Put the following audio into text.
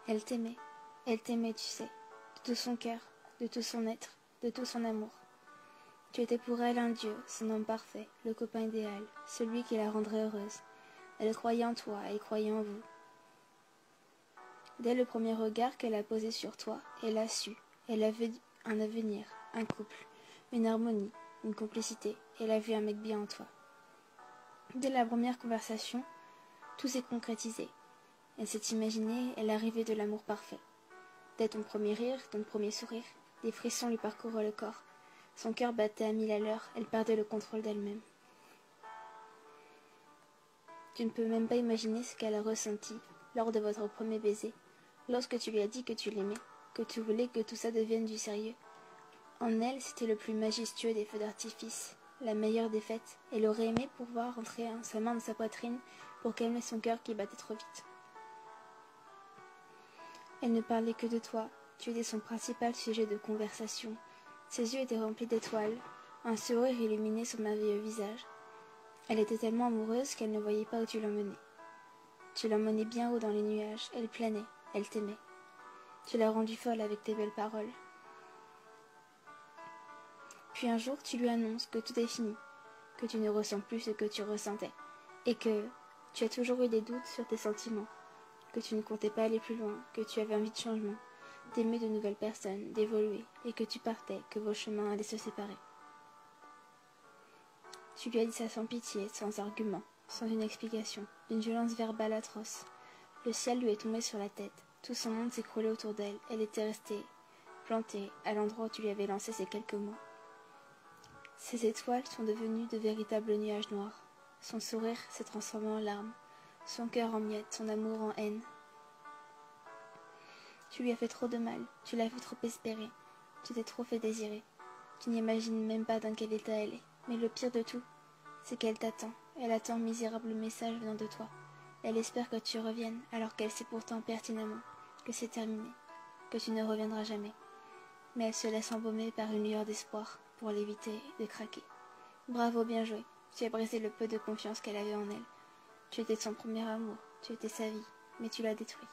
Elle t'aimait, tu sais, de tout son cœur, de tout son être, de tout son amour. Tu étais pour elle un dieu, son homme parfait, le copain idéal, celui qui la rendrait heureuse. Elle croyait en toi, elle croyait en vous. Dès le premier regard qu'elle a posé sur toi, elle a su, elle a vu un avenir, un couple, une harmonie, une complicité, elle a vu un mec bien en toi. Dès la première conversation, tout s'est concrétisé. Elle s'est imaginée l'arrivée de l'amour parfait. Dès ton premier rire, ton premier sourire, des frissons lui parcourent le corps. Son cœur battait à 1000 à l'heure, elle perdait le contrôle d'elle-même. Tu ne peux même pas imaginer ce qu'elle a ressenti lors de votre premier baiser, lorsque tu lui as dit que tu l'aimais, que tu voulais que tout ça devienne du sérieux. En elle, c'était le plus majestueux des feux d'artifice, la meilleure des fêtes. Elle aurait aimé pouvoir entrer sa main dans sa poitrine pour calmer son cœur qui battait trop vite. Elle ne parlait que de toi, tu étais son principal sujet de conversation. Ses yeux étaient remplis d'étoiles, un sourire illuminait son merveilleux visage. Elle était tellement amoureuse qu'elle ne voyait pas où tu l'emmenais. Tu l'emmenais bien haut dans les nuages, elle planait, elle t'aimait. Tu l'as rendue folle avec tes belles paroles. Puis un jour, tu lui annonces que tout est fini, que tu ne ressens plus ce que tu ressentais, et que tu as toujours eu des doutes sur tes sentiments, que tu ne comptais pas aller plus loin, que tu avais envie de changement, d'aimer de nouvelles personnes, d'évoluer, et que tu partais, que vos chemins allaient se séparer. Tu lui as dit ça sans pitié, sans argument, sans une explication, d'une violence verbale atroce. Le ciel lui est tombé sur la tête, tout son monde s'écroulait autour d'elle, elle était restée, plantée, à l'endroit où tu lui avais lancé ces quelques mots. Ces étoiles sont devenues de véritables nuages noirs. Son sourire s'est transformé en larmes, son cœur en miettes, son amour en haine. Tu lui as fait trop de mal, tu l'as vu trop espérer, tu t'es trop fait désirer. Tu n'imagines même pas dans quel état elle est. Mais le pire de tout, c'est qu'elle t'attend. Elle attend un misérable message venant de toi. Elle espère que tu reviennes, alors qu'elle sait pourtant pertinemment que c'est terminé, que tu ne reviendras jamais. Mais elle se laisse embaumer par une lueur d'espoir pour l'éviter de craquer. Bravo, bien joué. Tu as brisé le peu de confiance qu'elle avait en elle. Tu étais son premier amour, tu étais sa vie, mais tu l'as détruit.